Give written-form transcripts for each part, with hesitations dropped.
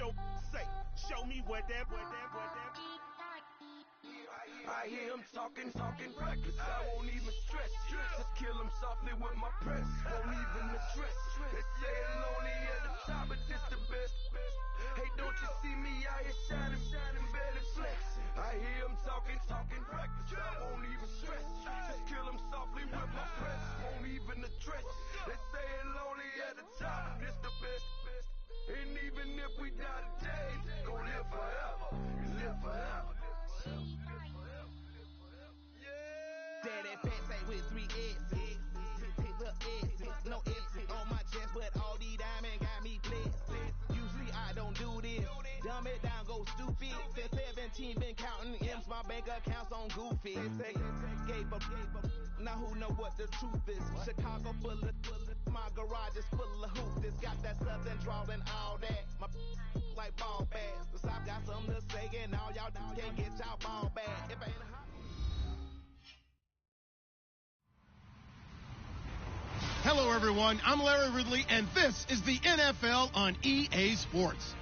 Show me what that. I hear him talking reckless. I won't even stress. Just kill him softly with my press. Won't even address. They say it's lonely at the top, but this the best. Hey, don't you see me out here shining, barely flex. I hear him talking reckless. I won't even stress. Just kill him softly with my press. Won't even address. They say it's lonely at the top, but this the best. And even if we die today, gon' live forever. Live forever. Daddy pants say with 3 X's. Pick the X's. No X's on my chest, but all these diamonds got me blessed. Usually I don't do this. Dumb it down, go stupid. Since 17 been counting M's, my bank accounts on goofy. Gave up. Now who know what the truth is? Chicago full of my garage is full of hoops. It's got that southern drawl and all that. My like ball bags. The South got something to say, and all y'all can't get y'all ball back. If I ain't Hello, everyone. I'm Larry Ridley, and this is the NFL on EA Sports.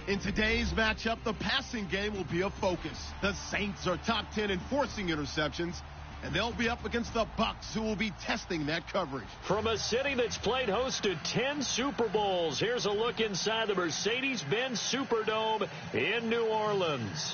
In today's matchup, the passing game will be a focus. The Saints are top 10 in forcing interceptions, and they'll be up against the Bucs, who will be testing that coverage. From a city that's played host to 10 Super Bowls, here's a look inside the Mercedes-Benz Superdome in New Orleans.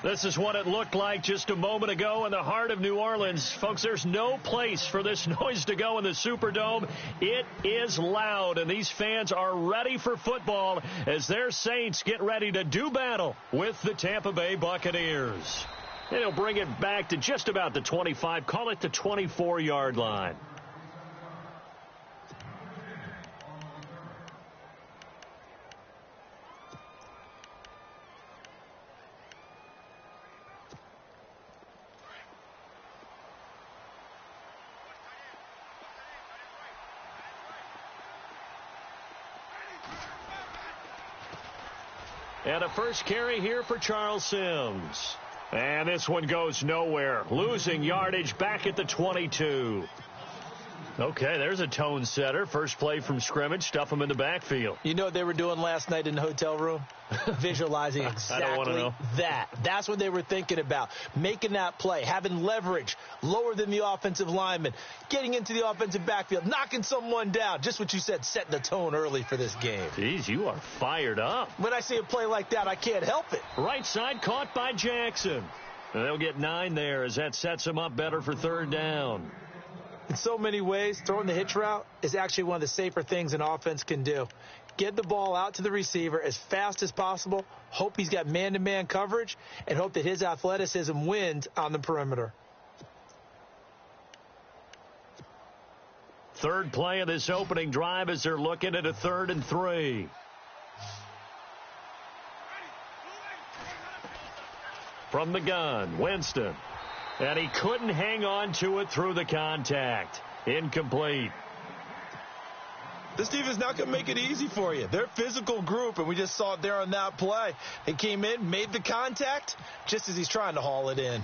This is what it looked like just a moment ago in the heart of New Orleans. Folks, there's no place for this noise to go in the Superdome. It is loud, and these fans are ready for football as their Saints get ready to do battle with the Tampa Bay Buccaneers. And he'll bring it back to just about the 25, call it the 24-yard line. And a first carry here for Charles Sims. And this one goes nowhere. Losing yardage back at the 22. Okay, there's a tone setter. First play from scrimmage. Stuff them in the backfield. You know what they were doing last night in the hotel room? Visualizing exactly that. That's what they were thinking about. Making that play, having leverage, lower than the offensive lineman, getting into the offensive backfield, knocking someone down. Just what you said, setting the tone early for this game. Jeez, you are fired up. When I see a play like that, I can't help it. Right side caught by Jackson. And they'll get 9 there as that sets them up better for third down. In so many ways, throwing the hitch route is actually one of the safer things an offense can do. Get the ball out to the receiver as fast as possible, hope he's got man-to-man coverage, and hope that his athleticism wins on the perimeter. Third play of this opening drive as they're looking at a 3rd and 3. From the gun, Winston. And he couldn't hang on to it through the contact. Incomplete. This team is not going to make it easy for you. They're a physical group, and we just saw it there on that play. They came in, made the contact, just as he's trying to haul it in.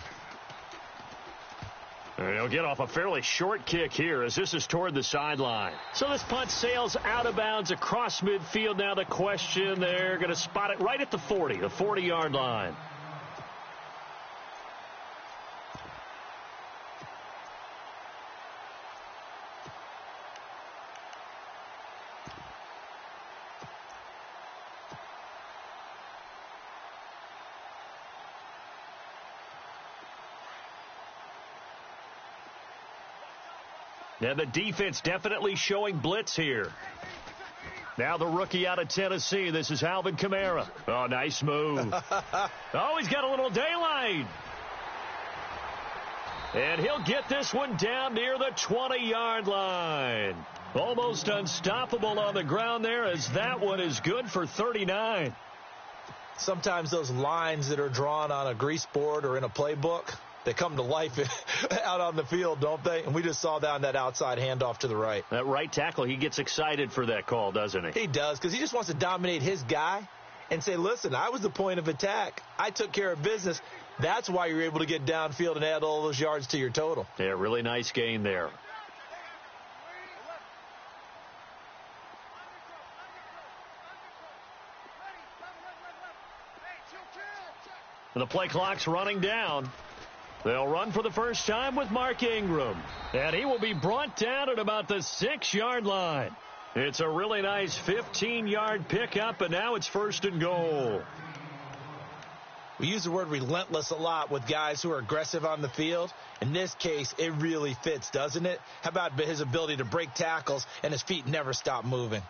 And he'll get off a fairly short kick here as this is toward the sideline. So this punt sails out of bounds across midfield. Now the question, they're going to spot it right at the 40, the 40-yard line. And the defense definitely showing blitz here. Now the rookie out of Tennessee. This is Alvin Kamara. Oh, nice move. Oh, he's got a little daylight. And he'll get this one down near the 20-yard line. Almost unstoppable on the ground there as that one is good for 39. Sometimes those lines that are drawn on a grease board or in a playbook, they come to life out on the field, don't they? And we just saw that on that outside handoff to the right. That right tackle, he gets excited for that call, doesn't he? He does, because he just wants to dominate his guy and say, listen, I was the point of attack. I took care of business. That's why you're able to get downfield and add all those yards to your total. Yeah, really nice gain there. The play clock's running down. They'll run for the first time with Mark Ingram. And he will be brought down at about the 6-yard line. It's a really nice 15-yard pickup, and now it's 1st and goal. We use the word relentless a lot with guys who are aggressive on the field. In this case, it really fits, doesn't it? How about his ability to break tackles and his feet never stop moving?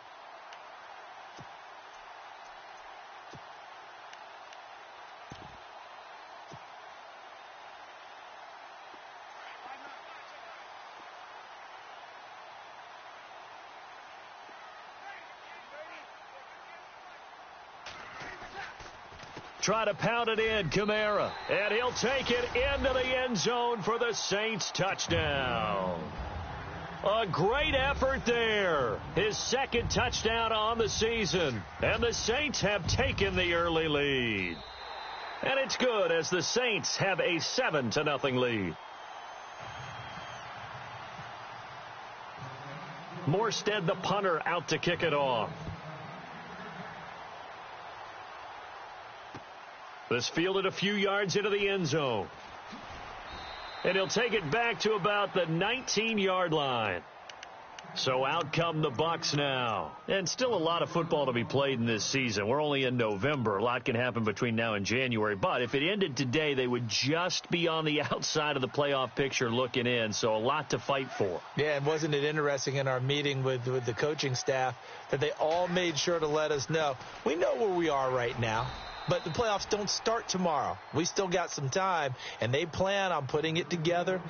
Try to pound it in, Kamara. And he'll take it into the end zone for the Saints touchdown. A great effort there. His 2nd touchdown on the season. And the Saints have taken the early lead. And it's good as the Saints have a 7-0 lead. Morstead, the punter, out to kick it off. This fielded a few yards into the end zone. And he'll take it back to about the 19-yard line. So out come the Bucs now. And still a lot of football to be played in this season. We're only in November. A lot can happen between now and January. But if it ended today, they would just be on the outside of the playoff picture looking in. So a lot to fight for. Yeah, and wasn't it interesting in our meeting with the coaching staff that they all made sure to let us know, we know where we are right now. But the playoffs don't start tomorrow. We still got some time, and they plan on putting it together,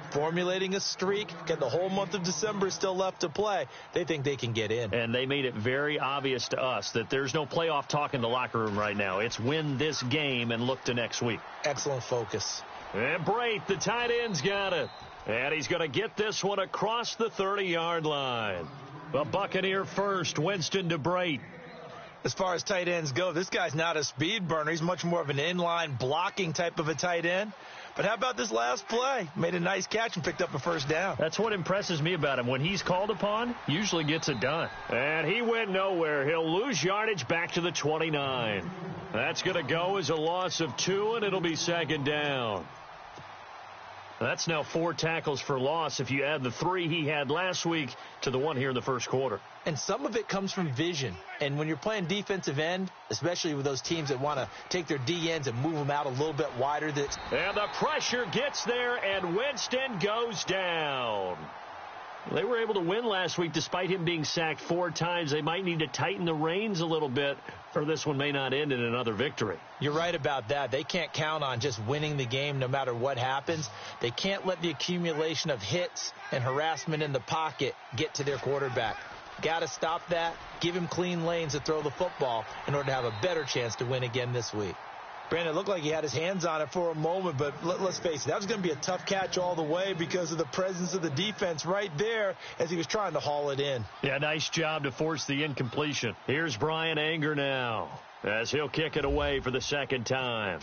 formulating a streak. Got the whole month of December still left to play. They think they can get in. And they made it very obvious to us that there's no playoff talk in the locker room right now. It's win this game and look to next week. Excellent focus. And Brate, the tight end's got it. And he's going to get this one across the 30-yard line. The Buccaneer first, Winston to Brate. As far as tight ends go, this guy's not a speed burner. He's much more of an inline blocking type of a tight end. But how about this last play? Made a nice catch and picked up a 1st down. That's what impresses me about him. When he's called upon, usually gets it done. And he went nowhere. He'll lose yardage back to the 29. That's going to go as a loss of 2, and it'll be 2nd down. That's now 4 tackles for loss if you add the 3 he had last week to the 1 here in the first quarter. And some of it comes from vision. And when you're playing defensive end, especially with those teams that want to take their D ends and move them out a little bit wider. And the pressure gets there, and Winston goes down. They were able to win last week despite him being sacked 4 times. They might need to tighten the reins a little bit, or this one may not end in another victory. You're right about that. They can't count on just winning the game no matter what happens. They can't let the accumulation of hits and harassment in the pocket get to their quarterback. Got to stop that. Give him clean lanes to throw the football in order to have a better chance to win again this week. Brandon, it looked like he had his hands on it for a moment, but let's face it, that was going to be a tough catch all the way because of the presence of the defense right there as he was trying to haul it in. Yeah, nice job to force the incompletion. Here's Brian Anger now as he'll kick it away for the 2nd time.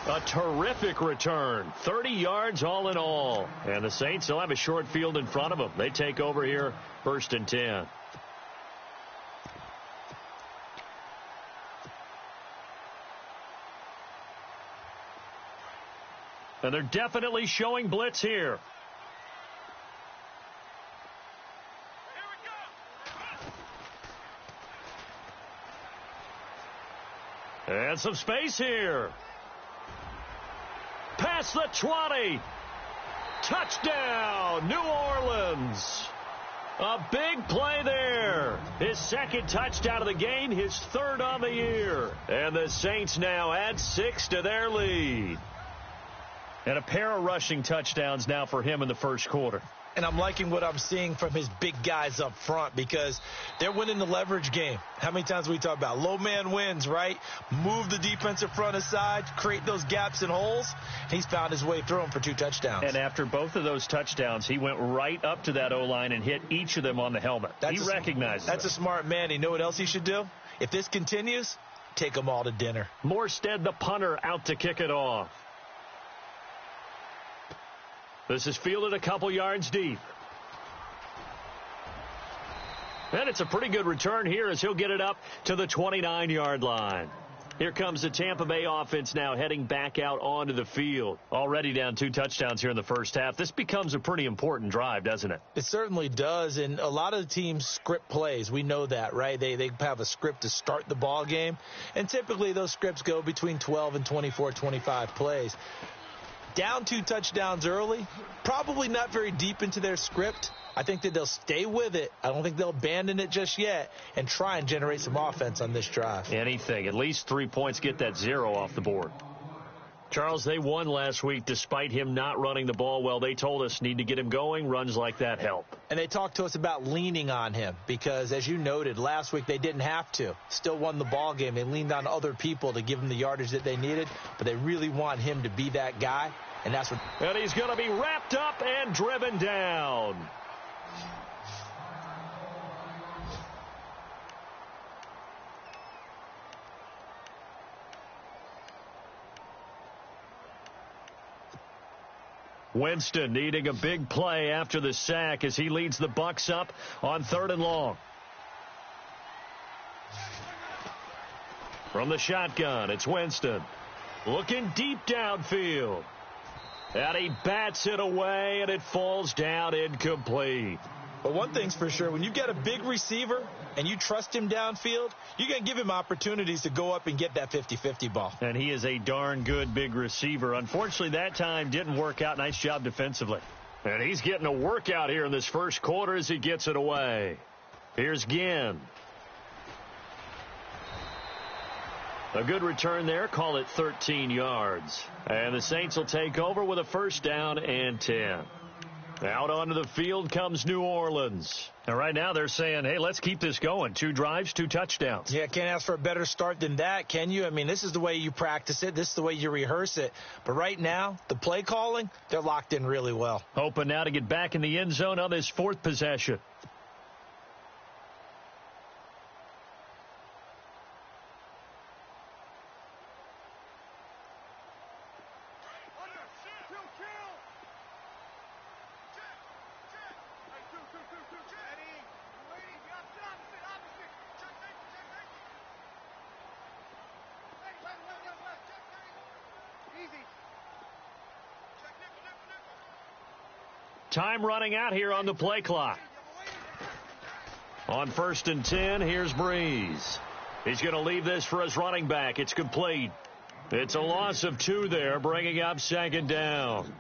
A terrific return. 30 yards all in all. And the Saints will have a short field in front of them. They take over here 1st and 10. And they're definitely showing blitz here. And some space here. Past the 20. Touchdown, New Orleans. A big play there. His 2nd touchdown of the game, his 3rd on the year. And the Saints now add 6 to their lead. And a pair of rushing touchdowns now for him in the first quarter. And I'm liking what I'm seeing from his big guys up front because they're winning the leverage game. How many times we talk about low man wins, right? Move the defensive front aside, create those gaps and holes. He's found his way through them for 2 touchdowns. And after both of those touchdowns, he went right up to that O-line and hit each of them on the helmet. He recognized That's a smart man. You know what else he should do? If this continues, take them all to dinner. Morstead, the punter, out to kick it off. This is fielded a couple yards deep. And it's a pretty good return here as he'll get it up to the 29-yard line. Here comes the Tampa Bay offense now heading back out onto the field. Already down 2 touchdowns here in the first half. This becomes a pretty important drive, doesn't it? It certainly does, and a lot of the teams script plays. We know that, right? They have a script to start the ball game, and typically those scripts go between 12 and 24, 25 plays. Down 2 touchdowns early, probably not very deep into their script. I think that they'll stay with it. I don't think they'll abandon it just yet and try and generate some offense on this drive. Anything. At least 3 points, get that 0 off the board. Charles, they won last week despite him not running the ball well. They told us need to get him going. Runs like that help. And they talked to us about leaning on him because, as you noted, last week they didn't have to. Still won the ball game. They leaned on other people to give them the yardage that they needed, but they really want him to be that guy, and that's what. And he's going to be wrapped up and driven down. Winston needing a big play after the sack as he leads the Bucs up on 3rd and long. From the shotgun, it's Winston. Looking deep downfield. And he bats it away, and it falls down incomplete. But one thing's for sure, when you get a big receiver and you trust him downfield, you're going to give him opportunities to go up and get that 50-50 ball. And he is a darn good big receiver. Unfortunately, that time didn't work out. Nice job defensively. And he's getting a workout here in this first quarter as he gets it away. Here's Ginn. A good return there. Call it 13 yards. And the Saints will take over with a 1st down and 10. Out onto the field comes New Orleans. And right now they're saying, hey, let's keep this going. 2 drives, 2 touchdowns. Yeah, can't ask for a better start than that, can you? I mean, this is the way you practice it. This is the way you rehearse it. But right now, the play calling, they're locked in really well. Hoping now to get back in the end zone on this 4th possession. Time running out here on the play clock. On 1st and 10, here's Breeze. He's going to leave this for his running back. It's complete. It's a loss of 2 there, bringing up 2nd down.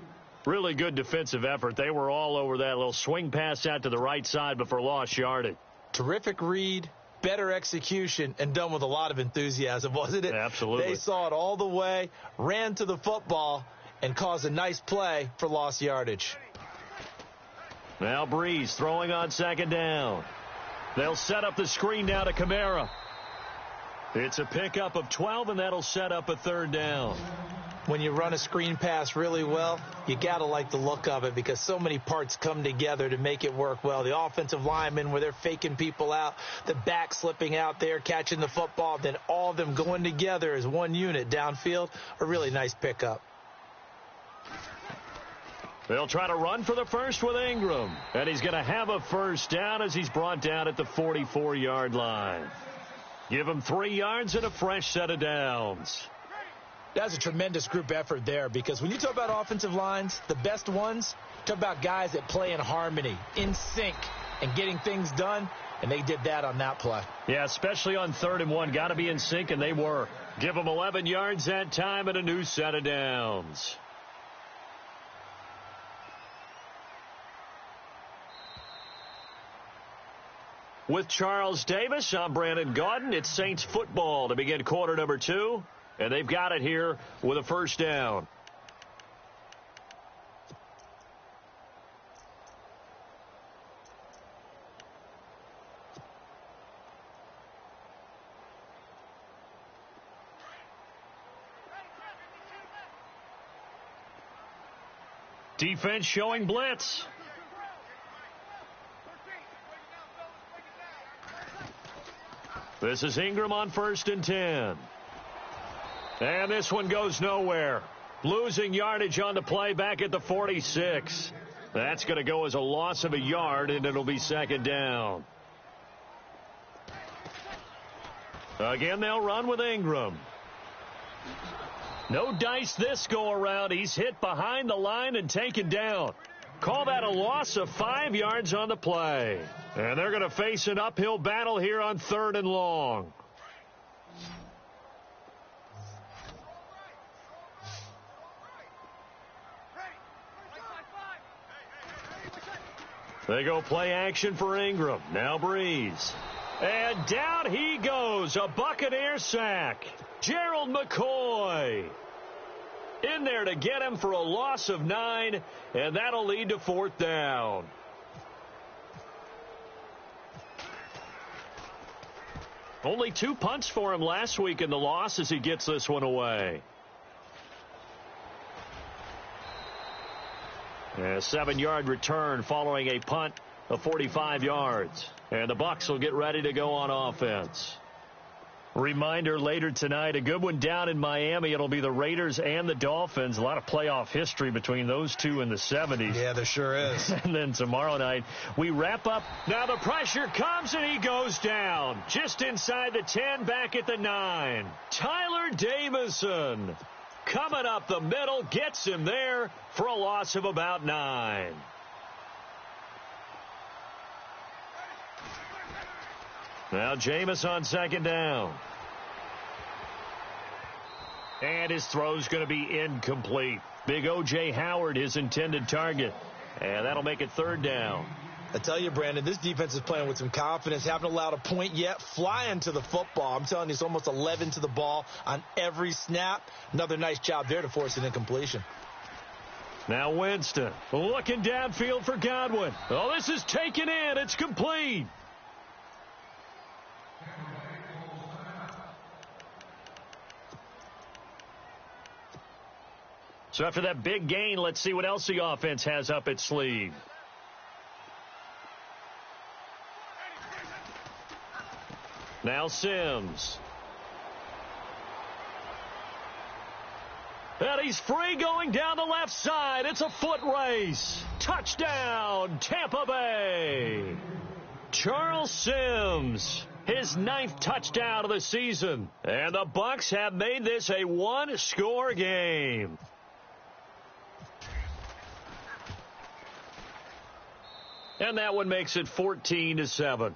Really good defensive effort. They were all over that little swing pass out to the right side, but for lost yardage. Terrific read, better execution, and done with a lot of enthusiasm, wasn't it? Absolutely. They saw it all the way, ran to the football, and caused a nice play for lost yardage. Now Breeze throwing on 2nd down. They'll set up the screen now to Kamara. It's a pickup of 12, and that'll set up a 3rd down. When you run a screen pass really well, you got to like the look of it because so many parts come together to make it work well. The offensive linemen where they're faking people out, the back slipping out there, catching the football, then all of them going together as one unit downfield, a really nice pickup. They'll try to run for the first with Ingram. And he's going to have a 1st down as he's brought down at the 44-yard line. Give him 3 yards and a fresh set of downs. That's a tremendous group effort there because when you talk about offensive lines, the best ones, talk about guys that play in harmony, in sync, and getting things done, and they did that on that play. Yeah, especially on 3rd and 1. Got to be in sync, and they were. Give them 11 yards that time and a new set of downs. With Charles Davis, I'm Brandon Gaudin. It's Saints football to begin quarter number 2, and they've got it here with a 1st down. Defense showing blitz. This is Ingram on 1st and 10. And this one goes nowhere. Losing yardage on the play back at the 46. That's going to go as a loss of a yard, and it'll be 2nd down. Again, they'll run with Ingram. No dice this go-around. He's hit behind the line and taken down. Call that a loss of 5 yards on the play. And they're going to face an uphill battle here on 3rd and long. They go play action for Ingram. Now Breeze. And down he goes. A Buccaneer sack. Gerald McCoy in there to get him for a loss of 9, and that'll lead to 4th down. Only 2 punts for him last week in the loss as he gets this one away. A 7-yard return following a punt of 45 yards. And the Bucs will get ready to go on offense. Reminder later tonight, a good one down in Miami. It'll be the Raiders and the Dolphins. A lot of playoff history between those two in the 70s. Yeah, there sure is. And then tomorrow night, we wrap up. Now the pressure comes and he goes down. Just inside the 10, back at the 9. Tyler Davison coming up the middle, gets him there for a loss of about 9. Now Jameis on 2nd down. And his throw's going to be incomplete. Big O.J. Howard, his intended target. And that'll make it 3rd down. I tell you, Brandon, this defense is playing with some confidence. Haven't allowed a point yet. Flying to the football. I'm telling you, it's almost 11 to the ball on every snap. Another nice job there to force an incompletion. Now Winston looking downfield for Godwin. Oh, this is taken in. It's complete. So after that big gain, let's see what else the offense has up its sleeve. Now Sims. And he's free going down the left side. It's a foot race. Touchdown, Tampa Bay. Charles Sims, his 9th touchdown of the season. And the Bucs have made this a 1-score game. And that one makes it 14-7.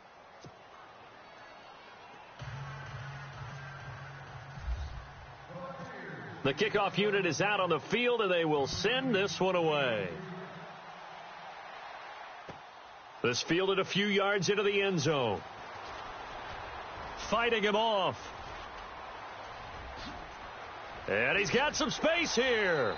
The kickoff unit is out on the field, and they will send this one away. This fielded a few yards into the end zone. Fighting him off. And he's got some space here.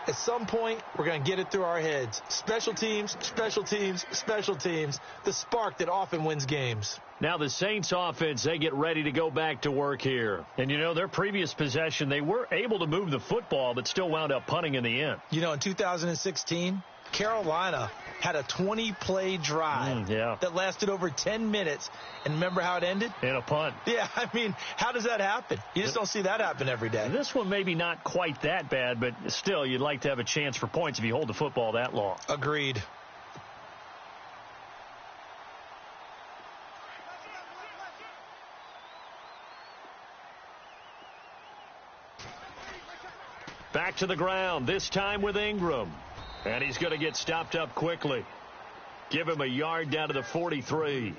At some point, we're going to get it through our heads. Special teams, special teams, special teams. The spark that often wins games. Now the Saints offense, they get ready to go back to work here. And, you know, their previous possession, they were able to move the football, but still wound up punting in the end. You know, in 2016, Carolina had a 20-play drive that lasted over 10 minutes. And remember how it ended? In a punt. Yeah, I mean, how does that happen? You just don't see that happen every day. This one maybe not quite that bad, but still, you'd like to have a chance for points if you hold the football that long. Agreed. Back to the ground, this time with Ingram. And he's going to get stopped up quickly. Give him a yard down to the 43.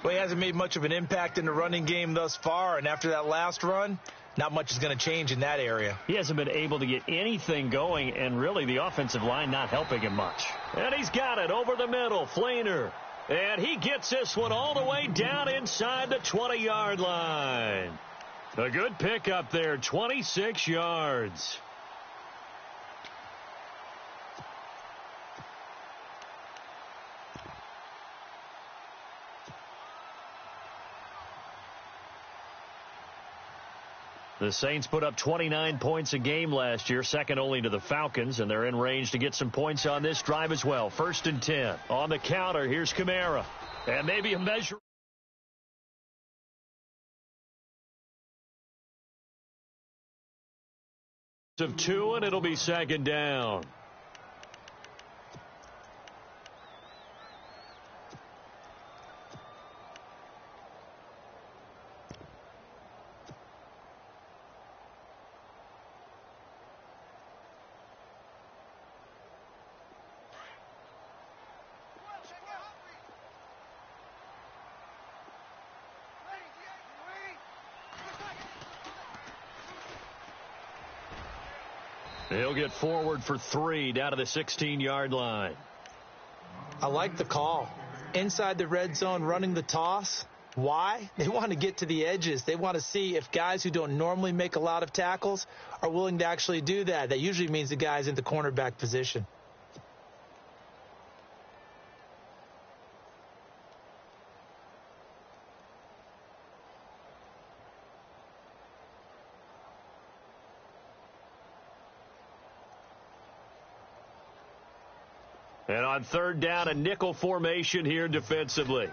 Well, he hasn't made much of an impact in the running game thus far, and after that last run, not much is going to change in that area. He hasn't been able to get anything going, and really the offensive line not helping him much. And he's got it over the middle, Fleener. And he gets this one all the way down inside the 20-yard line. A good pickup there, 26 yards. The Saints put up 29 points a game last year, second only to the Falcons, and they're in range to get some points on this drive as well. 1st and 10. On the counter, here's Kamara. And maybe a measure. Of 2, and it'll be second down. He'll get forward for 3 down to the 16-yard line. I like the call. Inside the red zone, running the toss. Why? They want to get to the edges. They want to see if guys who don't normally make a lot of tackles are willing to actually do that. That usually means the guy's in the cornerback position. And on third down, a nickel formation here defensively.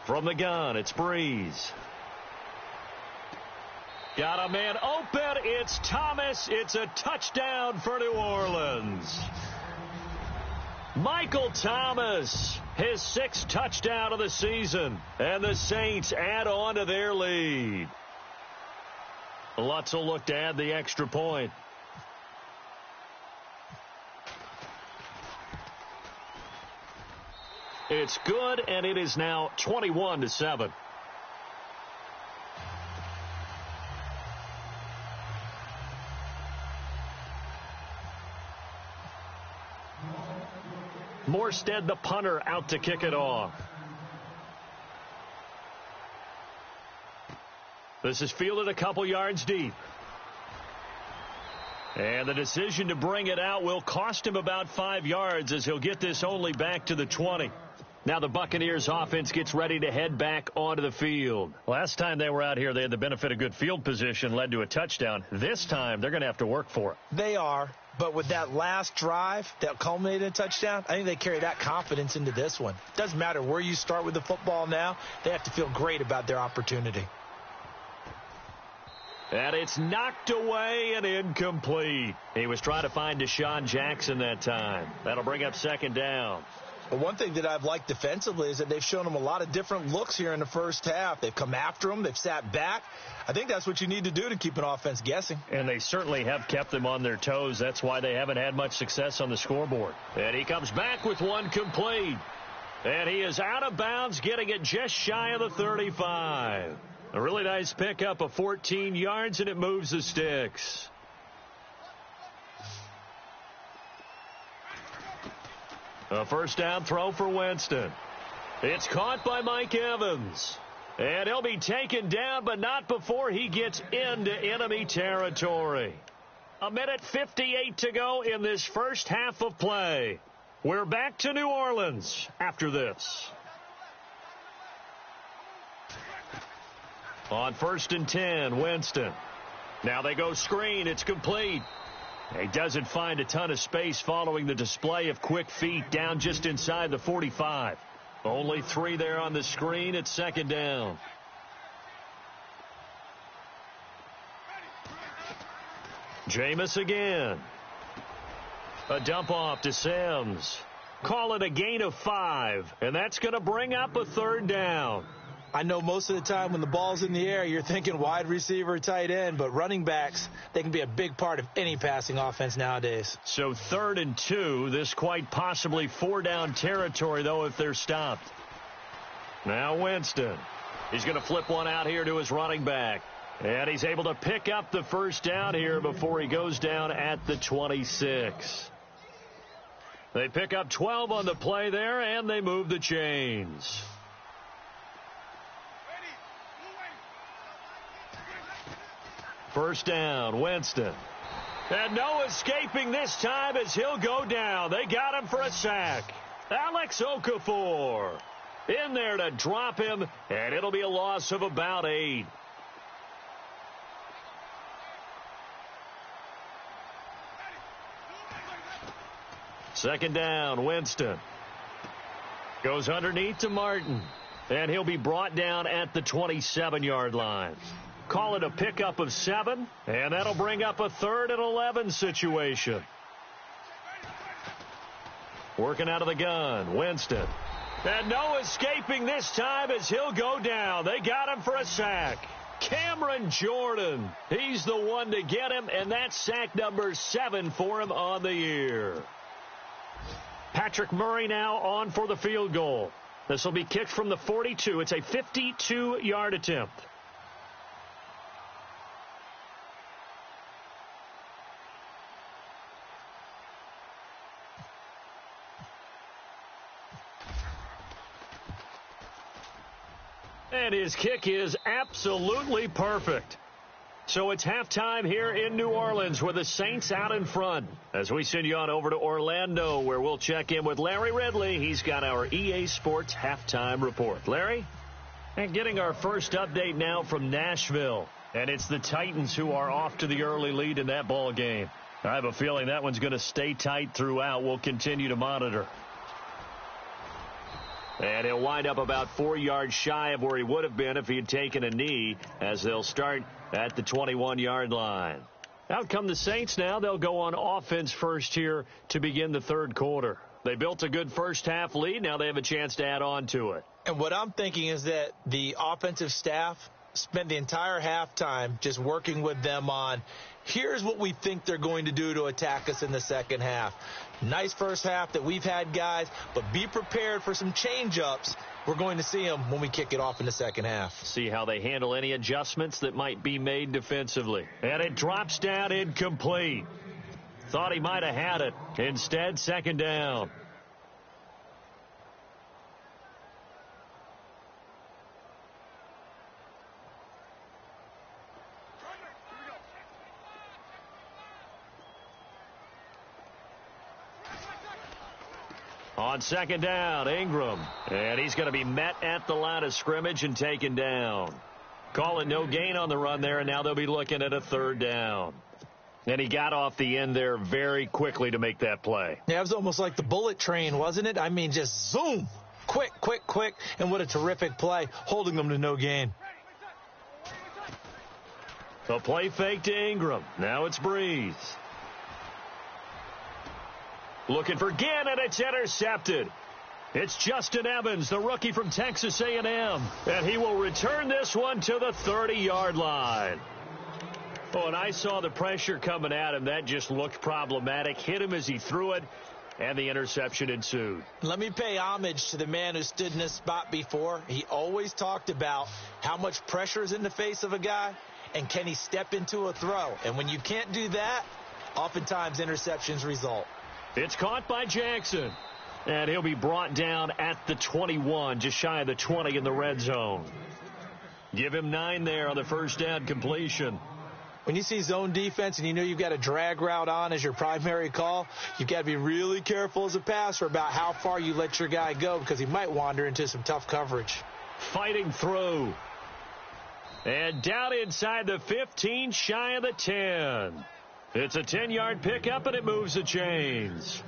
From the gun, it's Breeze. Got a man open. It's Thomas. It's a touchdown for New Orleans. Michael Thomas, his 6th touchdown of the season. And the Saints add on to their lead. Lutz will look to add the extra point. It's good, and it is now 21-7. Morstead, the punter, out to kick it off. This is fielded a couple yards deep. And the decision to bring it out will cost him about 5 yards as he'll get this only back to the 20. Now the Buccaneers offense gets ready to head back onto the field. Last time they were out here, they had the benefit of good field position, led to a touchdown. This time, they're going to have to work for it. They are, but with that last drive that culminated in a touchdown, I think they carry that confidence into this one. Doesn't matter where you start with the football now, they have to feel great about their opportunity. And it's knocked away and incomplete. He was trying to find Deshaun Jackson that time. That'll bring up second down. But one thing that I've liked defensively is that they've shown him a lot of different looks here in the first half. They've come after him. They've sat back. I think that's what you need to do to keep an offense guessing. And they certainly have kept them on their toes. That's why they haven't had much success on the scoreboard. And he comes back with one complete. And he is out of bounds, getting it just shy of the 35. A really nice pickup of 14 yards, and it moves the sticks. A first down throw for Winston. It's caught by Mike Evans. And he'll be taken down, but not before he gets into enemy territory. 1:58 to go in this first half of play. We're back to New Orleans after this. On 1st and 10, Winston. Now they go screen. It's complete. He doesn't find a ton of space following the display of quick feet down just inside the 45. Only 3 there on the screen. It's second down. Jameis again. A dump off to Sims. Call it a gain of 5, and that's going to bring up a third down. I know most of the time when the ball's in the air, you're thinking wide receiver, tight end, but running backs, they can be a big part of any passing offense nowadays. So 3rd and 2, this quite possibly 4-down territory, though, if they're stopped. Now Winston. He's going to flip one out here to his running back. And he's able to pick up the first down here before he goes down at the 26. They pick up 12 on the play there, and they move the chains. First down, Winston. And no escaping this time as he'll go down. They got him for a sack. Alex Okafor in there to drop him, and it'll be a loss of about 8. Second down, Winston. Goes underneath to Martin. And he'll be brought down at the 27-yard line. Call it a pickup of 7, and that'll bring up a 3rd and 11 situation. Working out of the gun, Winston. And no escaping this time as he'll go down. They got him for a sack. Cameron Jordan, he's the one to get him, and that's sack number 7 for him on the year. Patrick Murray now on for the field goal. This will be kicked from the 42. It's a 52-yard attempt. And his kick is absolutely perfect. So it's halftime here in New Orleans with the Saints out in front. As we send you on over to Orlando, where we'll check in with Larry Ridley. He's got our EA Sports halftime report. Larry? And getting our first update now from Nashville. And it's the Titans who are off to the early lead in that ball game. I have a feeling that one's going to stay tight throughout. We'll continue to monitor. And he'll wind up about 4 yards shy of where he would have been if he had taken a knee, as they'll start at the 21-yard line. Out come the Saints now. They'll go on offense first here to begin the third quarter. They built a good first-half lead. Now they have a chance to add on to it. And what I'm thinking is that the offensive staff spent the entire halftime just working with them on, here's what we think they're going to do to attack us in the second half. Nice first half that we've had, guys, but be prepared for some change-ups. We're going to see them when we kick it off in the second half. See how they handle any adjustments that might be made defensively. And it drops down incomplete. Thought he might have had it. Instead, second down. On second down, Ingram. And he's going to be met at the line of scrimmage and taken down. Call it no gain on the run there, and now they'll be looking at a third down. And he got off the end there very quickly to make that play. Yeah, it was almost like the bullet train, wasn't it? I mean, just zoom. Quick, quick, quick. And what a terrific play, holding them to no gain. A play fake to Ingram. Now it's Breeze. Looking for Ginn, and it's intercepted. It's Justin Evans, the rookie from Texas A&M. And he will return this one to the 30-yard line. Oh, and I saw the pressure coming at him. That just looked problematic. Hit him as he threw it, and the interception ensued. Let me pay homage to the man who stood in this spot before. He always talked about how much pressure is in the face of a guy, and can he step into a throw. And when you can't do that, oftentimes interceptions result. It's caught by Jackson. And he'll be brought down at the 21, just shy of the 20 in the red zone. Give him 9 there on the first down completion. When you see zone defense and you know you've got a drag route on as your primary call, you've got to be really careful as a passer about how far you let your guy go, because he might wander into some tough coverage. Fighting through. And down inside the 15, shy of the 10. It's a 10-yard pickup, and it moves the chains.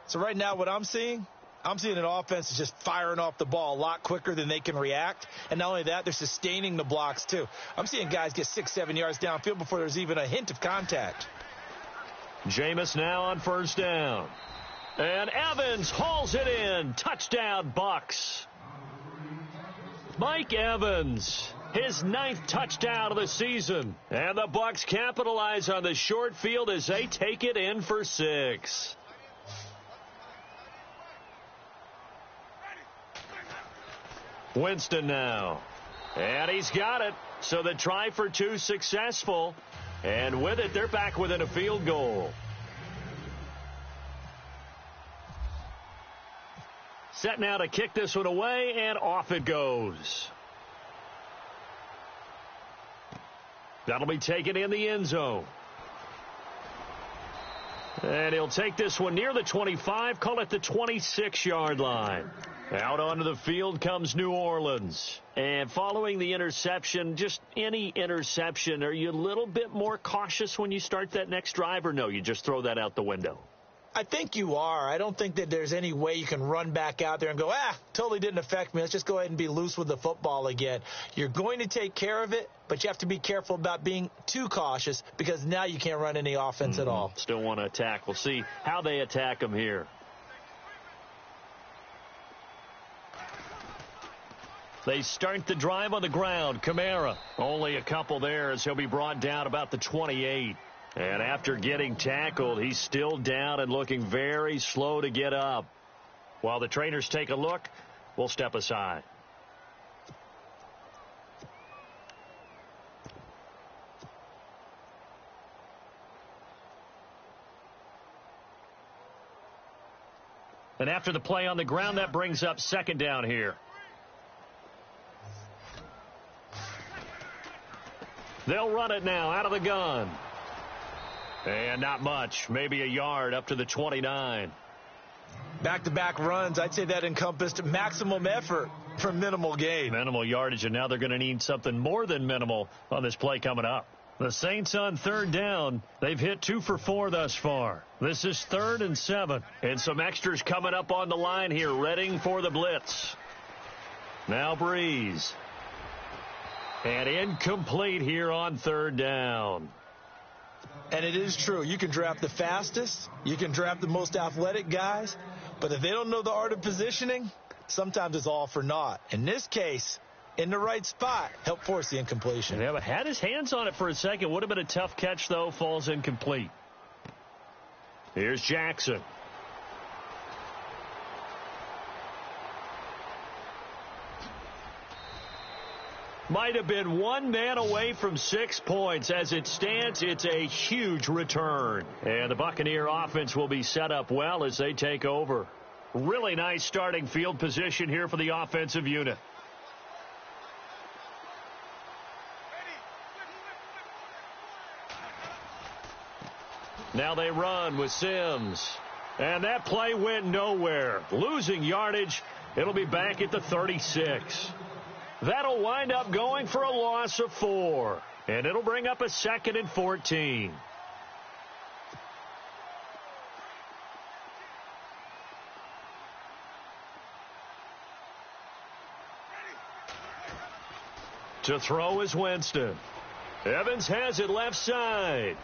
So right now what I'm seeing an offense that's just firing off the ball a lot quicker than they can react. And not only that, they're sustaining the blocks too. I'm seeing guys get 6-7 yards downfield before there's even a hint of contact. Jameis now on first down. And Evans hauls it in. Touchdown, Bucs. Mike Evans, his 9th touchdown of the season. And the Bucs capitalize on the short field as they take it in for 6. Winston now. And he's got it. So the try for 2 successful. And with it, they're back within a field goal. Set now to kick this one away, and off it goes. That'll be taken in the end zone. And he'll take this one near the 25, call it the 26-yard line. Out onto the field comes New Orleans. And following the interception, just any interception, are you a little bit more cautious when you start that next drive, or no, you just throw that out the window? I think you are. I don't think that there's any way you can run back out there and go, totally didn't affect me. Let's just go ahead and be loose with the football again. You're going to take care of it, but you have to be careful about being too cautious because now you can't run any offense at all. Still want to attack. We'll see how they attack them here. They start the drive on the ground. Kamara, only a couple there as he'll be brought down about the 28. And after getting tackled, he's still down and looking very slow to get up. While the trainers take a look, we'll step aside. And after the play on the ground, that brings up second down here. They'll run it now out of the gun. And not much, maybe a yard up to the 29. Back-to-back runs, I'd say that encompassed maximum effort for minimal gain. Minimal yardage, and now they're going to need something more than minimal on this play coming up. The Saints on third down. They've hit 2 for 4 thus far. This is 3rd and 7. And some extras coming up on the line here, readying for the blitz. Now Breeze. And incomplete here on third down. And it is true. You can draft the fastest. You can draft the most athletic guys. But if they don't know the art of positioning, sometimes it's all for naught. In this case, in the right spot, help force the incompletion. Yeah, but had his hands on it for a second. Would have been a tough catch, though. Falls incomplete. Here's Jackson. Might have been one man away from 6 points. As it stands, it's a huge return. And the Buccaneer offense will be set up well as they take over. Really nice starting field position here for the offensive unit. Now they run with Sims. And that play went nowhere. Losing yardage. It'll be back at the 36. That'll wind up going for a loss of 4. And it'll bring up a 2nd and 14. To throw is Winston. Evans has it left side.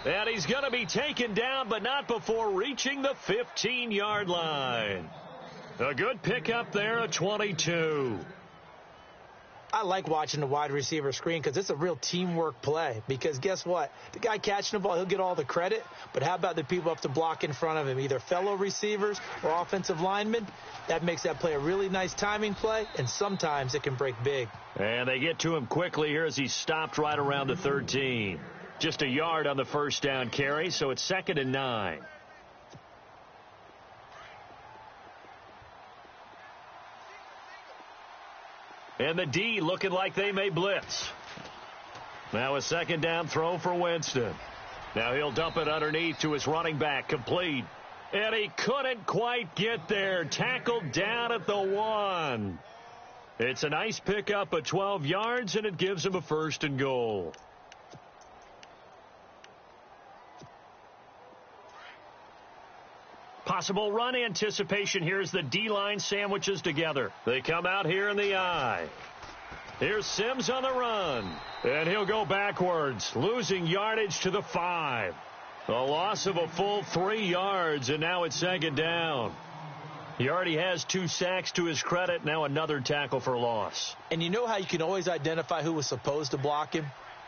And he's going to be taken down, but not before reaching the 15-yard line. A good pickup there, a 22. I like watching the wide receiver screen because it's a real teamwork play. Because guess what? The guy catching the ball, he'll get all the credit. But how about the people up to block in front of him, either fellow receivers or offensive linemen? That makes that play a really nice timing play, and sometimes it can break big. And they get to him quickly here as he stopped right around the 13. Just a yard on the first down carry, so it's 2nd and 9. And the D looking like they may blitz. Now a 2nd down throw for Winston. Now he'll dump it underneath to his running back, complete. And he couldn't quite get there. Tackled down at the 1. It's a nice pickup of 12 yards, and it gives him a 1st and goal. Possible run anticipation here as the D-line sandwiches together. They come out here in the I. Here's Sims on the run. And he'll go backwards, losing yardage to the 5. A loss of a full 3 yards, and now it's 2nd down. He already has 2 sacks to his credit. Now another tackle for loss. And you know how you can always identify who was supposed to block him?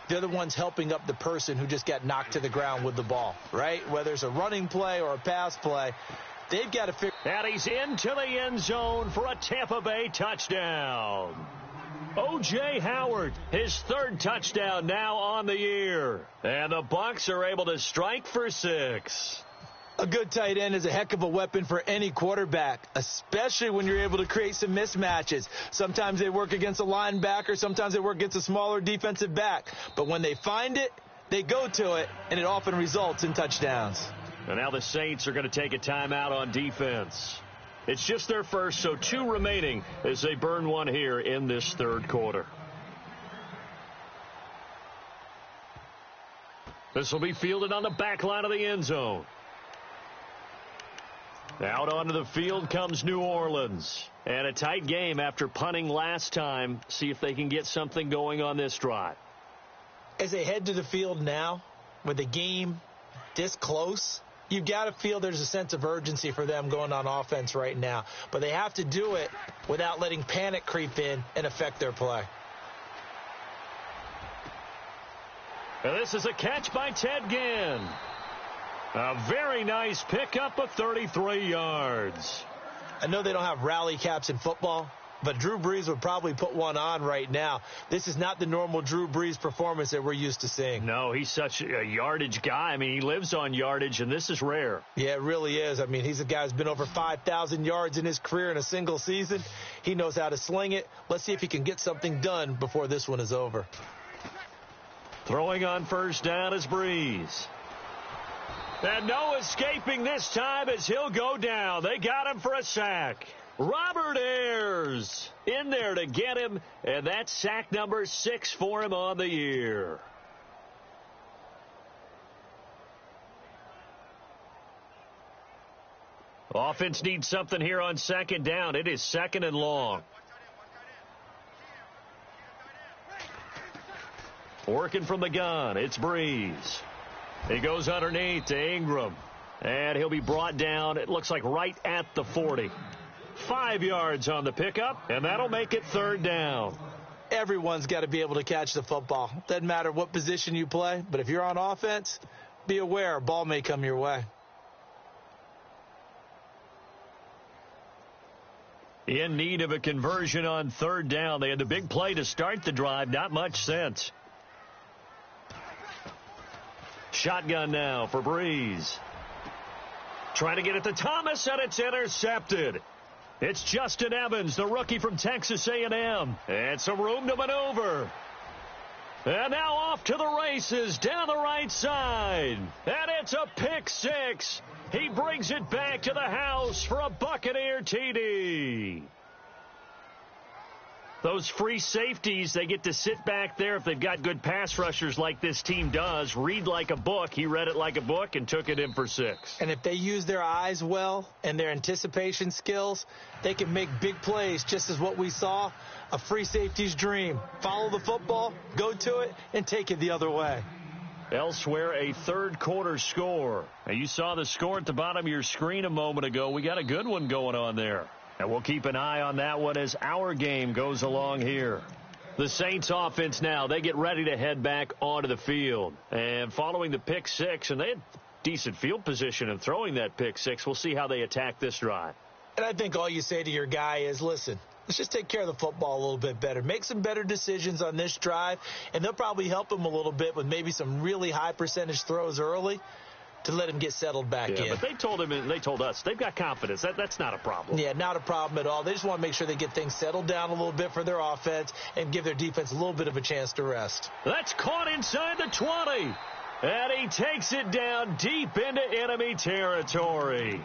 They're the ones helping up the person who just got knocked to the ground with the ball, right? Whether it's a running play or a pass play, they've got to figure. And he's into the end zone for a Tampa Bay touchdown. O.J. Howard, his 3rd touchdown now on the year. And the Bucs are able to strike for 6. A good tight end is a heck of a weapon for any quarterback, especially when you're able to create some mismatches. Sometimes they work against a linebacker. Sometimes they work against a smaller defensive back. But when they find it, they go to it, and it often results in touchdowns. And now the Saints are going to take a timeout on defense. It's just their first, so 2 remaining as they burn one here in this 3rd quarter. This will be fielded on the back line of the end zone. Out onto the field comes New Orleans. And a tight game after punting last time. See if they can get something going on this drive. As they head to the field now, with the game this close, you've got to feel there's a sense of urgency for them going on offense right now. But they have to do it without letting panic creep in and affect their play. And this is a catch by Ted Ginn. A very nice pickup of 33 yards. I know they don't have rally caps in football, but Drew Brees would probably put one on right now. This is not the normal Drew Brees performance that we're used to seeing. No, he's such a yardage guy. I mean, he lives on yardage, and this is rare. Yeah, it really is. I mean, he's a guy who's been over 5,000 yards in his career in a single season. He knows how to sling it. Let's see if he can get something done before this one is over. Throwing on first down is Brees. And no escaping this time as he'll go down. They got him for a sack. Robert Ayers in there to get him, and that's sack number 6 for him on the year. Offense needs something here on second down. It is second and long. Working from the gun, it's Brees. He goes underneath to Ingram. And he'll be brought down, it looks like right at the 40. 5 yards on the pickup, and that'll make it third down. Everyone's got to be able to catch the football. Doesn't matter what position you play, but if you're on offense, be aware a ball may come your way. In need of a conversion on third down. They had the big play to start the drive, not much sense. Shotgun now for Brees. Trying to get it to Thomas, and it's intercepted. It's Justin Evans, the rookie from Texas A&M. And some room to maneuver. And now off to the races down the right side. And it's a pick six. He brings it back to the house for a Buccaneer TD. Those free safeties, they get to sit back there if they've got good pass rushers like this team does. Read like a book. He read it like a book and took it in for 6. And if they use their eyes well and their anticipation skills, they can make big plays, just as what we saw, a free safety's dream. Follow the football, go to it, and take it the other way. Elsewhere, a third quarter score. Now, you saw the score at the bottom of your screen a moment ago. We got a good one going on there. And we'll keep an eye on that one as our game goes along here. The Saints offense now, they get ready to head back onto the field. And following the pick six, and they had decent field position in throwing that pick six, we'll see how they attack this drive. And I think all you say to your guy is, listen, let's just take care of the football a little bit better. Make some better decisions on this drive, and they'll probably help him a little bit with maybe some really high percentage throws early to let him get settled back in. But they told him and they told us they've got confidence. That's not a problem. Yeah, not a problem at all. They just want to make sure they get things settled down a little bit for their offense and give their defense a little bit of a chance to rest. That's caught inside the 20. And he takes it down deep into enemy territory.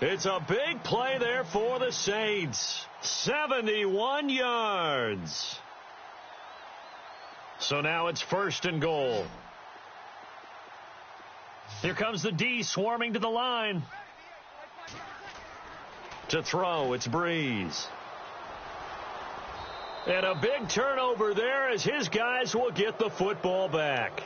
It's a big play there for the Saints. 71 yards. So now it's first and goal. Here comes the D swarming to the line. To throw, it's Brees. And a big turnover there as his guys will get the football back.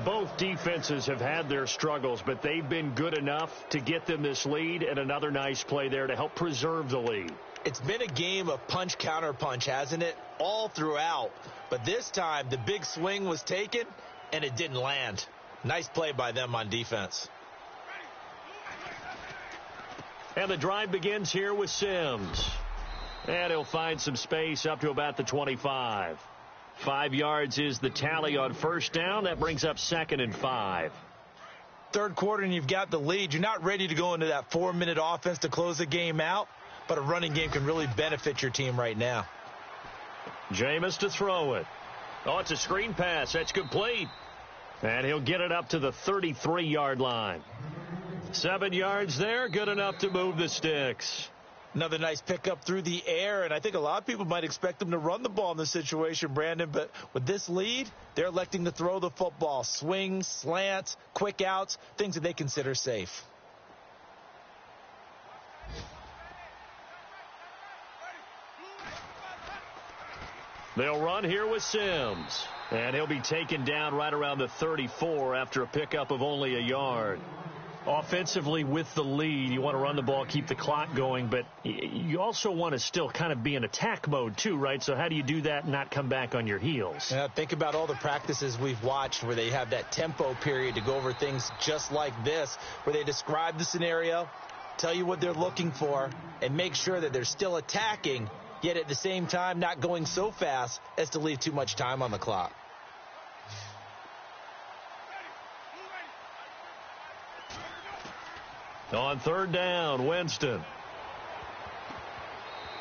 Both defenses have had their struggles, but they've been good enough to get them this lead, and another nice play there to help preserve the lead. It's been a game of punch-counter-punch, hasn't it? All throughout. But this time, the big swing was taken, and it didn't land. Nice play by them on defense. And the drive begins here with Sims. And he'll find some space up to about the 25. 5 yards is the tally on first down. That brings up 2nd and 5. Third quarter and you've got the lead. You're not ready to go into that 4-minute offense to close the game out, but a running game can really benefit your team right now. Jameis to throw it. Oh, it's a screen pass. That's complete. And he'll get it up to the 33-yard line. 7 yards there, good enough to move the sticks. Another nice pickup through the air, and I think a lot of people might expect them to run the ball in this situation, Brandon, but with this lead, they're electing to throw the football. Swings, slants, quick outs, things that they consider safe. They'll run here with Sims. And he'll be taken down right around the 34 after a pickup of only a yard. Offensively with the lead, you want to run the ball, keep the clock going, but you also want to still kind of be in attack mode too, right? So how do you do that and not come back on your heels? Yeah, think about all the practices we've watched where they have that tempo period to go over things just like this, where they describe the scenario, tell you what they're looking for, and make sure that they're still attacking, yet at the same time not going so fast as to leave too much time on the clock. On third down, Winston.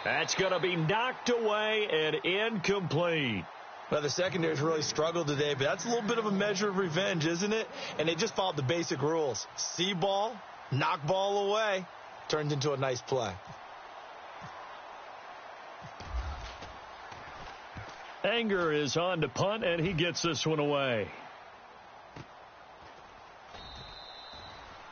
That's going to be knocked away and incomplete. Well, the secondary's really struggled today, but that's a little bit of a measure of revenge, isn't it? And they just followed the basic rules. See ball, knock ball away, turned into a nice play. Anger is on to punt, and he gets this one away.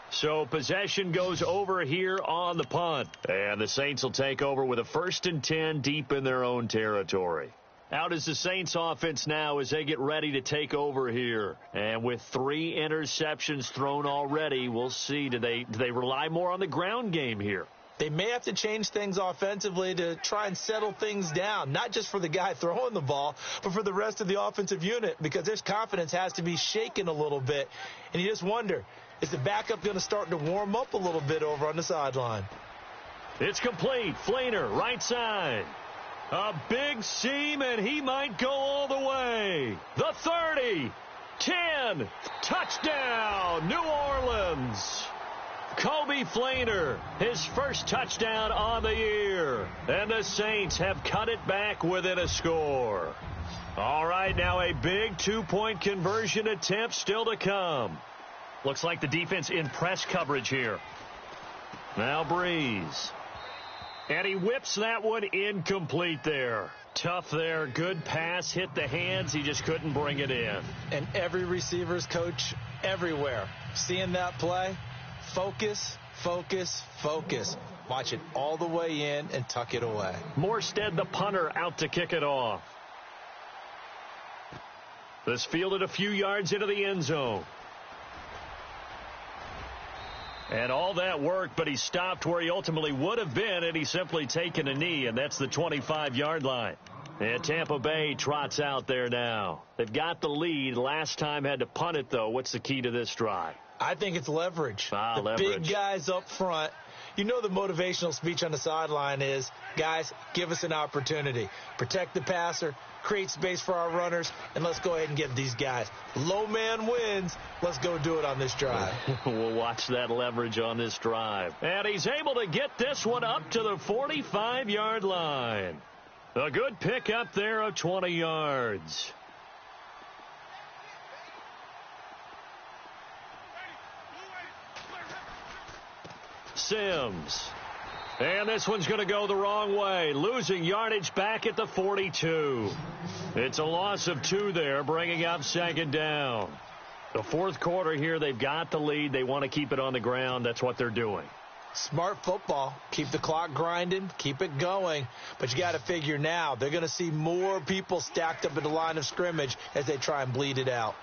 So possession goes over here on the punt. And the Saints will take over with a 1st and 10 deep in their own territory. Out is the Saints offense now as they get ready to take over here. And with 3 interceptions thrown already, we'll see. Do they rely more on the ground game here? They may have to change things offensively to try and settle things down, not just for the guy throwing the ball, but for the rest of the offensive unit, because their confidence has to be shaken a little bit. And you just wonder, is the backup going to start to warm up a little bit over on the sideline? It's complete. Fleener, right side. A big seam, and he might go all the way. The 30, 10, touchdown, New Orleans. Kobe Fleener, his first touchdown on the year. And the Saints have cut it back within a score. All right, now a big 2-point conversion attempt still to come. Looks like the defense in press coverage here. Now Breeze. And he whips that one incomplete there. Tough there. Good pass. Hit the hands. He just couldn't bring it in. And every receiver's coach everywhere. Seeing that play, focus, focus, focus. Watch it all the way in and tuck it away. Morstead, the punter, out to kick it off. This fielded a few yards into the end zone. And all that worked, but he stopped where he ultimately would have been had he simply taken a knee, and that's the 25-yard line. And Tampa Bay trots out there now. They've got the lead. Last time had to punt it, though. What's the key to this drive? I think it's leverage. Leverage. Big guys up front. You know the motivational speech on the sideline is, guys, give us an opportunity. Protect the passer, create space for our runners, and let's go ahead and get these guys. Low man wins. Let's go do it on this drive. We'll watch that leverage on this drive. And he's able to get this one up to the 45-yard line. A good pickup there of 20 yards. Sims. And this one's going to go the wrong way. Losing yardage back at the 42. It's a loss of 2 there, bringing up 2nd down. The 4th quarter here, they've got the lead. They want to keep it on the ground. That's what they're doing. Smart football. Keep the clock grinding. Keep it going. But you got to figure now, they're going to see more people stacked up at the line of scrimmage as they try and bleed it out.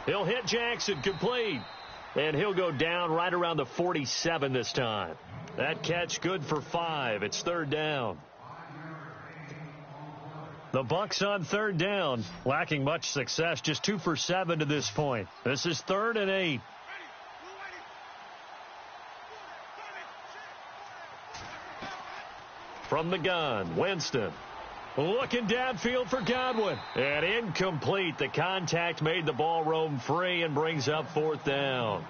He'll hit Jackson, complete. And he'll go down right around the 47 this time. That catch good for 5. It's 3rd down. The Bucs on 3rd down, lacking much success, just 2 for 7 to this point. This is 3rd and 8. From the gun, Winston. Looking downfield for Godwin. And incomplete. The contact made the ball roam free and brings up 4th down.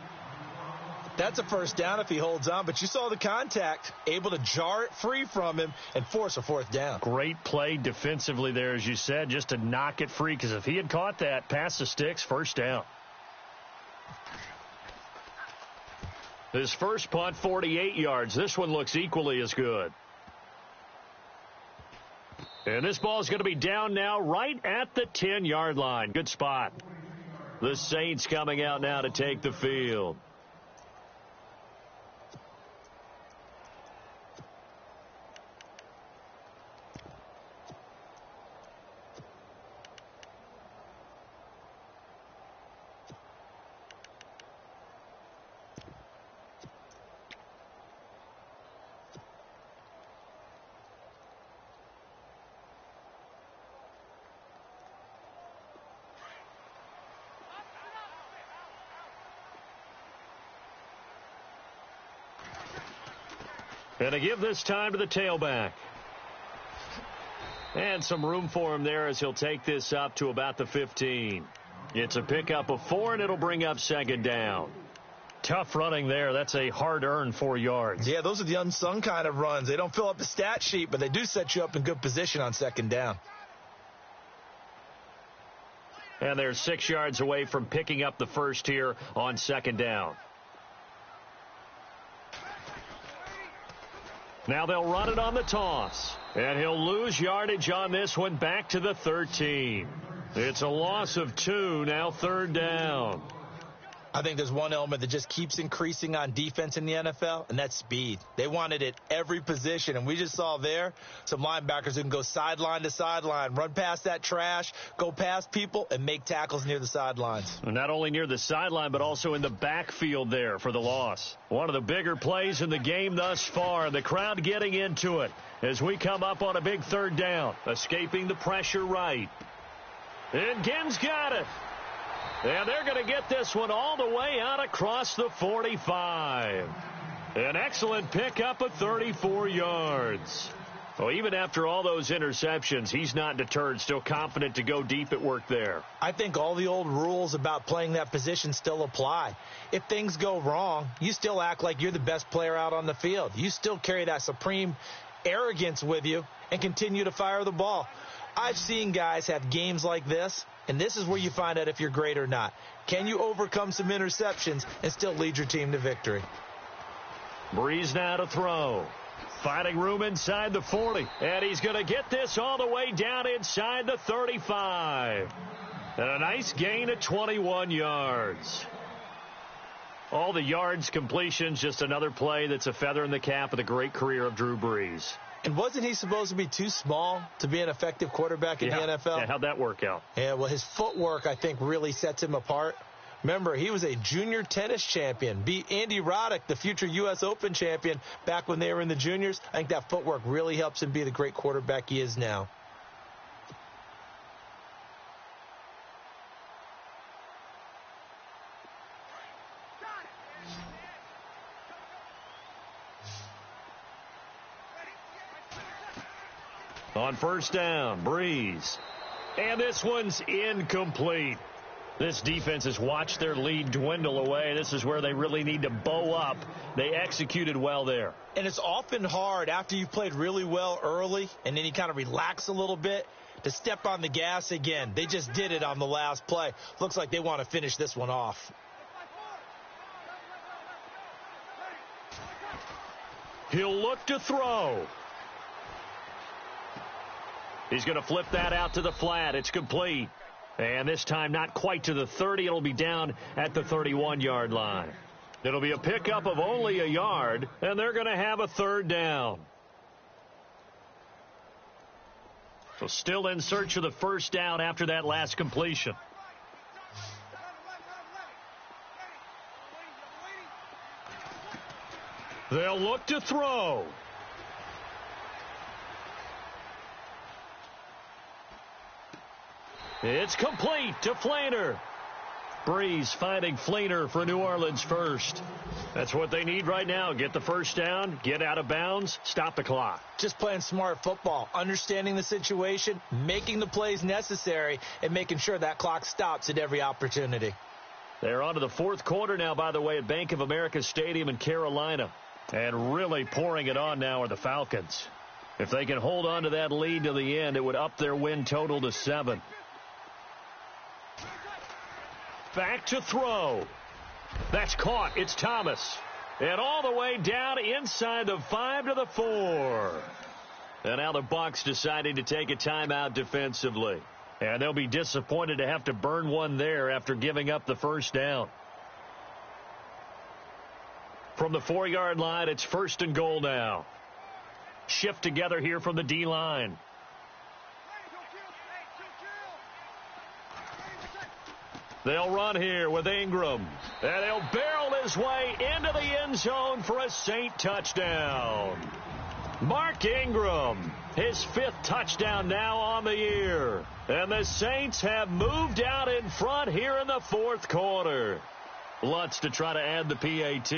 That's a 1st down if he holds on, but you saw the contact, able to jar it free from him and force a 4th down. Great play defensively there, as you said, just to knock it free, because if he had caught that, past the sticks, 1st down. His first punt, 48 yards. This one looks equally as good. And this ball is going to be down now right at the 10-yard line. Good spot. The Saints coming out now to take the field. And to give this time to the tailback. And some room for him there as he'll take this up to about the 15. It's a pickup of 4, and it'll bring up second down. Tough running there. That's a hard-earned 4 yards. Yeah, those are the unsung kind of runs. They don't fill up the stat sheet, but they do set you up in good position on second down. And they're 6 yards away from picking up the first here on second down. Now they'll run it on the toss. And he'll lose yardage on this one back to the 13. It's a loss of 2, now third down. I think there's one element that just keeps increasing on defense in the NFL, and that's speed. They want it at every position, and we just saw there some linebackers who can go sideline to sideline, run past that trash, go past people, and make tackles near the sidelines. Not only near the sideline, but also in the backfield there for the loss. One of the bigger plays in the game thus far, and the crowd getting into it as we come up on a big third down, escaping the pressure right. And Ginn's got it. And they're going to get this one all the way out across the 45. An excellent pickup of 34 yards. Well, even after all those interceptions, he's not deterred, still confident to go deep at work there. I think all the old rules about playing that position still apply. If things go wrong, you still act like you're the best player out on the field. You still carry that supreme arrogance with you and continue to fire the ball. I've seen guys have games like this, and this is where you find out if you're great or not. Can you overcome some interceptions and still lead your team to victory? Breeze now to throw. Finding room inside the 40. And he's going to get this all the way down inside the 35. And a nice gain of 21 yards. All the yards, completions, just another play that's a feather in the cap of the great career of Drew Brees. And wasn't he supposed to be too small to be an effective quarterback in the NFL? Yeah, how'd that work out? Yeah, well, his footwork, I think, really sets him apart. Remember, he was a junior tennis champion, beat Andy Roddick, the future U.S. Open champion, back when they were in the juniors. I think that footwork really helps him be the great quarterback he is now. On first down, Breeze. And this one's incomplete. This defense has watched their lead dwindle away. This is where they really need to bow up. They executed well there. And it's often hard after you've played really well early and then you kind of relax a little bit to step on the gas again. They just did it on the last play. Looks like they want to finish this one off. He'll look to throw. He's going to flip that out to the flat. It's complete. And this time not quite to the 30. It'll be down at the 31-yard line. It'll be a pickup of only a yard, and they're going to have a third down. So still in search of the first down after that last completion. They'll look to throw. It's complete to Fleener. Breeze finding Fleener for New Orleans first. That's what they need right now. Get the first down, get out of bounds, stop the clock. Just playing smart football, understanding the situation, making the plays necessary, and making sure that clock stops at every opportunity. They're on to the fourth quarter now, by the way, at Bank of America Stadium in Carolina. And really pouring it on now are the Falcons. If they can hold on to that lead to the end, it would up their win total to 7. Back to throw. That's caught. It's Thomas. And all the way down inside the 5 to the 4. And now the Bucs deciding to take a timeout defensively. And they'll be disappointed to have to burn one there after giving up the first down. From the 4-yard line, it's first and goal now. Shift together here from the D-line. They'll run here with Ingram. And he'll barrel his way into the end zone for a Saint touchdown. Mark Ingram, his 5th touchdown now on the year. And the Saints have moved out in front here in the 4th quarter. Lutz to try to add the PAT.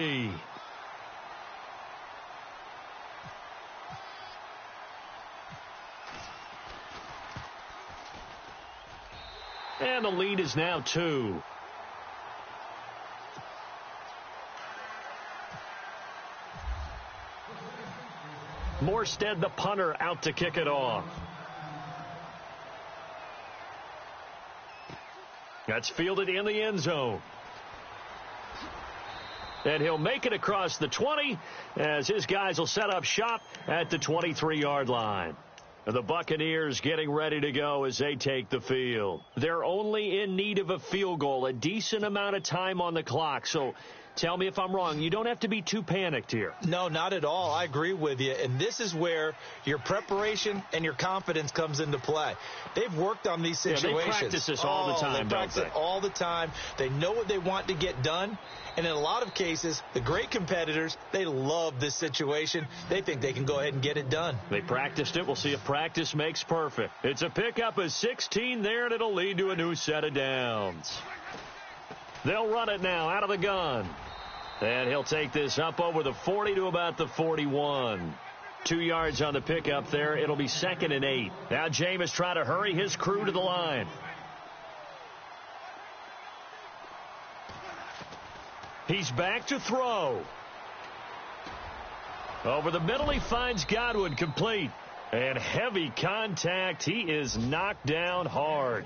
And the lead is now 2. Morstead, the punter, out to kick it off. That's fielded in the end zone. And he'll make it across the 20 as his guys will set up shop at the 23-yard line. The Buccaneers getting ready to go as they take the field. They're only in need of a field goal, a decent amount of time on the clock. So tell me if I'm wrong. You don't have to be too panicked here. No, not at all. I agree with you. And this is where your preparation and your confidence comes into play. They've worked on these situations. Yeah, they practice this all the time, They practice it all the time. They know what they want to get done. And in a lot of cases, the great competitors, they love this situation. They think they can go ahead and get it done. They practiced it. We'll see if practice makes perfect. It's a pickup of 16 there, and it'll lead to a new set of downs. They'll run it now out of the gun. And he'll take this up over the 40 to about the 41. 2 yards on the pickup there. It'll be 2nd and 8. Now Jameis trying to hurry his crew to the line. He's back to throw. Over the middle, he finds Godwin, complete. And heavy contact. He is knocked down hard.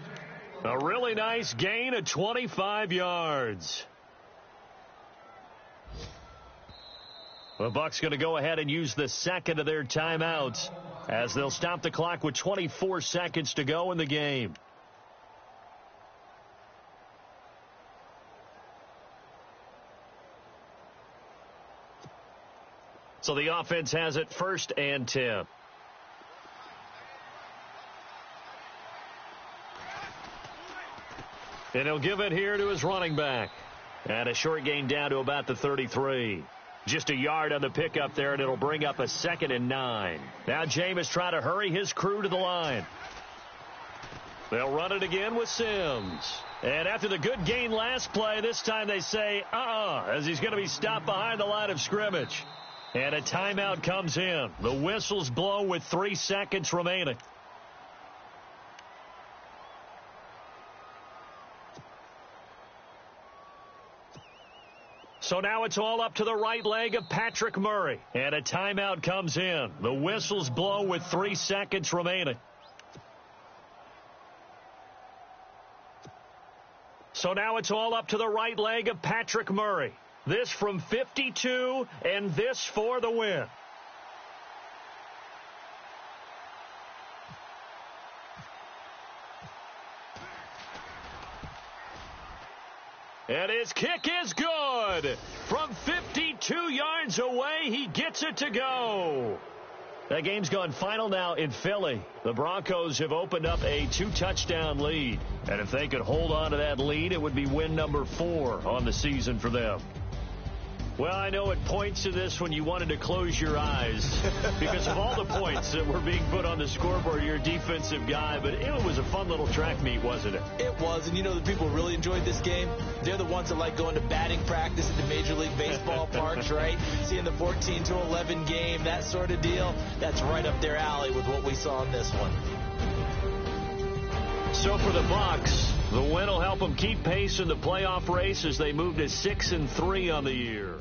A really nice gain of 25 yards. The Bucs going to go ahead and use the second of their timeouts as they'll stop the clock with 24 seconds to go in the game. So the offense has it 1st and 10. And he'll give it here to his running back. And a short gain down to about the 33. Just a yard on the pickup there, and it'll bring up a 2nd and 9. Now Jameis trying to hurry his crew to the line. They'll run it again with Sims. And after the good gain last play, this time they say, as he's going to be stopped behind the line of scrimmage. And a timeout comes in. The whistles blow with 3 seconds remaining. So now it's all up to the right leg of Patrick Murray. And a timeout comes in. The whistles blow with 3 seconds remaining. So now it's all up to the right leg of Patrick Murray. This from 52, and this for the win. And his kick is good. From 52 yards away, he gets it to go. That game's gone final now in Philly. The Broncos have opened up a 2-touchdown lead. And if they could hold on to that lead, it would be win number 4 on the season for them. Well, I know it points to this when you wanted to close your eyes because of all the points that were being put on the scoreboard. You're a defensive guy, but it was a fun little track meet, wasn't it? It was, and you know the people who really enjoyed this game? They're the ones that like going to batting practice at the Major League Baseball parks, right? Seeing the 14-11 game, that sort of deal. That's right up their alley with what we saw in this one. So for the Bucs, the win will help them keep pace in the playoff race as they move to 6-3 on the year.